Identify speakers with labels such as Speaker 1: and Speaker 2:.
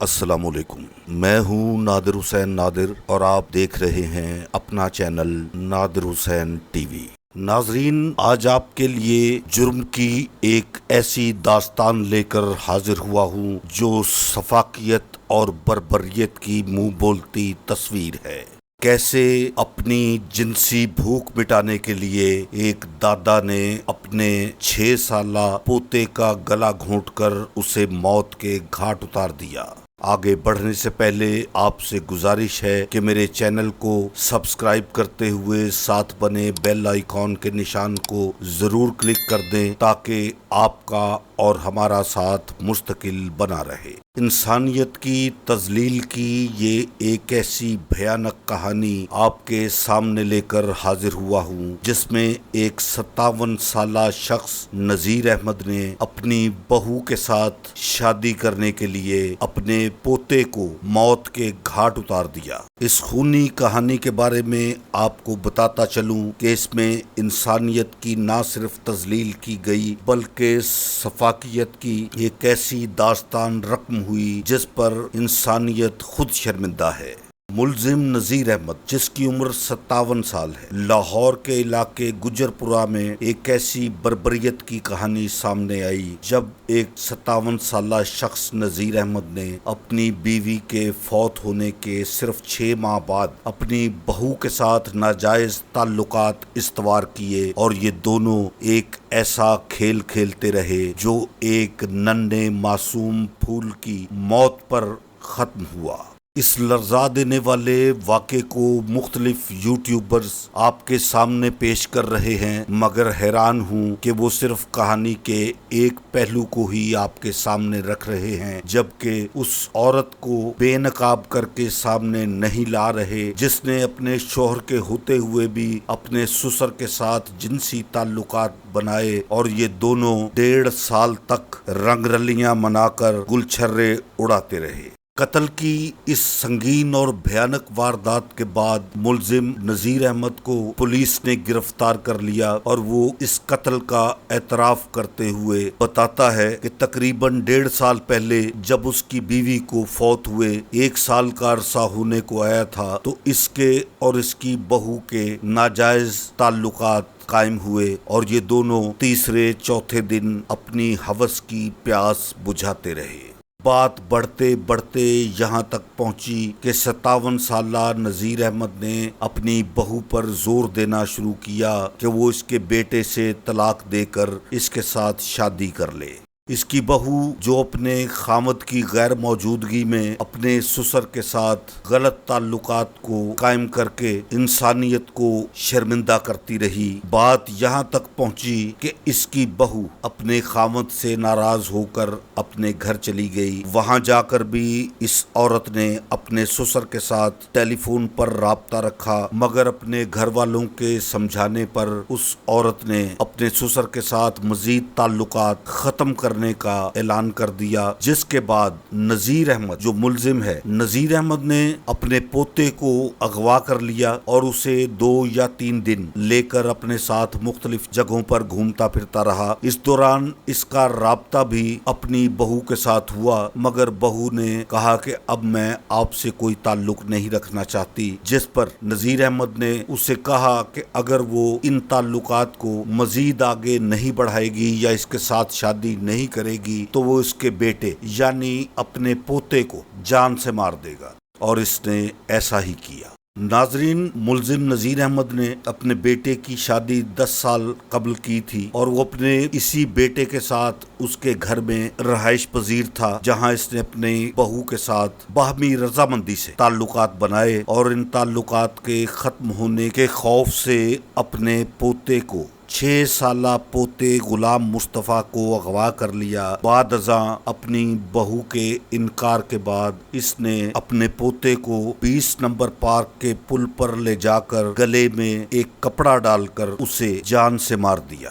Speaker 1: السلام علیکم، میں ہوں نادر حسین نادر اور آپ دیکھ رہے ہیں اپنا چینل نادر حسین ٹی وی۔ ناظرین، آج آپ کے لیے جرم کی ایک ایسی داستان لے کر حاضر ہوا ہوں جو سفاکیت اور بربریت کی منہ بولتی تصویر ہے۔ کیسے اپنی جنسی بھوک مٹانے کے لیے ایک دادا نے اپنے 6 سالہ پوتے کا گلا گھونٹ کر اسے موت کے گھاٹ اتار دیا۔ آگے بڑھنے سے پہلے آپ سے گزارش ہے کہ میرے چینل کو سبسکرائب کرتے ہوئے ساتھ بنے بیل آئیکن کے نشان کو ضرور کلک کر دیں تاکہ آپ کا اور ہمارا ساتھ مستقل بنا رہے۔ انسانیت کی تذلیل کی یہ ایک ایسی بھیانک کہانی آپ کے سامنے لے کر حاضر ہوا ہوں جس میں ایک 57 سالہ شخص نذیر احمد نے اپنی بہو کے ساتھ شادی کرنے کے لیے اپنے پوتے کو موت کے گھاٹ اتار دیا۔ اس خونی کہانی کے بارے میں آپ کو بتاتا چلوں کہ اس میں انسانیت کی نہ صرف تذلیل کی گئی بلکہ سفاکیت کی ایک ایسی داستان رقم ہوئی جس پر انسانیت خود شرمندہ ہے۔ ملزم نذیر احمد، جس کی عمر 57 سال ہے، لاہور کے علاقے گجرپورہ میں ایک ایسی بربریت کی کہانی سامنے آئی جب ایک 57 سالہ شخص نذیر احمد نے اپنی بیوی کے فوت ہونے کے صرف 6 ماہ بعد اپنی بہو کے ساتھ ناجائز تعلقات استوار کیے اور یہ دونوں ایک ایسا کھیل کھیلتے رہے جو ایک ننھے معصوم پھول کی موت پر ختم ہوا۔ اس لرزا دینے والے واقعے کو مختلف یوٹیوبرز آپ کے سامنے پیش کر رہے ہیں، مگر حیران ہوں کہ وہ صرف کہانی کے ایک پہلو کو ہی آپ کے سامنے رکھ رہے ہیں، جبکہ اس عورت کو بے نقاب کر کے سامنے نہیں لا رہے جس نے اپنے شوہر کے ہوتے ہوئے بھی اپنے سسر کے ساتھ جنسی تعلقات بنائے اور یہ دونوں 1.5 سال تک رنگ رلیاں منا کر گلچھرے اڑاتے رہے۔ قتل کی اس سنگین اور بھیانک واردات کے بعد ملزم نذیر احمد کو پولیس نے گرفتار کر لیا اور وہ اس قتل کا اعتراف کرتے ہوئے بتاتا ہے کہ تقریباً 1.5 سال پہلے جب اس کی بیوی کو فوت ہوئے 1 سال کا عرصہ ہونے کو آیا تھا تو اس کے اور اس کی بہو کے ناجائز تعلقات قائم ہوئے اور یہ دونوں تیسرے چوتھے دن اپنی ہوس کی پیاس بجھاتے رہے۔ بات بڑھتے بڑھتے یہاں تک پہنچی کہ 57 سالہ نذیر احمد نے اپنی بہو پر زور دینا شروع کیا کہ وہ اس کے بیٹے سے طلاق دے کر اس کے ساتھ شادی کر لے۔ اس کی بہو جو اپنے خاوند کی غیر موجودگی میں اپنے سسر کے ساتھ غلط تعلقات کو قائم کر کے انسانیت کو شرمندہ کرتی رہی۔ بات یہاں تک پہنچی کہ اس کی بہو اپنے خاوند سے ناراض ہو کر اپنے گھر چلی گئی۔ وہاں جا کر بھی اس عورت نے اپنے سسر کے ساتھ ٹیلی فون پر رابطہ رکھا، مگر اپنے گھر والوں کے سمجھانے پر اس عورت نے اپنے سسر کے ساتھ مزید تعلقات ختم کرنے کا اعلان کر دیا، جس کے بعد نذیر احمد جو ملزم ہے، نذیر احمد نے اپنے پوتے کو اغوا کر لیا اور اسے 2 یا 3 دن لے کر اپنے ساتھ مختلف جگہوں پر گھومتا پھرتا رہا۔ اس دوران اس کا رابطہ بھی اپنی بہو کے ساتھ ہوا، مگر بہو نے کہا کہ اب میں آپ سے کوئی تعلق نہیں رکھنا چاہتی، جس پر نذیر احمد نے اسے کہا کہ اگر وہ ان تعلقات کو مزید آگے نہیں بڑھائے گی یا اس کے ساتھ شادی نہیں کرے گی تو وہ اس کے بیٹے یعنی اپنے پوتے کو جان سے مار دے گا، اور اس نے ایسا ہی کیا۔ ناظرین، ملزم نذیر احمد نے اپنے بیٹے کی شادی 10 سال قبل کی تھی اور وہ اپنے اسی بیٹے کے ساتھ اس کے گھر میں رہائش پذیر تھا، جہاں اس نے اپنی بہو کے ساتھ باہمی رضامندی سے تعلقات بنائے اور ان تعلقات کے ختم ہونے کے خوف سے اپنے پوتے کو 6 سالہ پوتے غلام مصطفیٰ کو اغوا کر لیا۔ بعد ازاں اپنی بہو کے انکار کے بعد اس نے اپنے پوتے کو 20 نمبر پارک کے پل پر لے جا کر گلے میں ایک کپڑا ڈال کر اسے جان سے مار دیا۔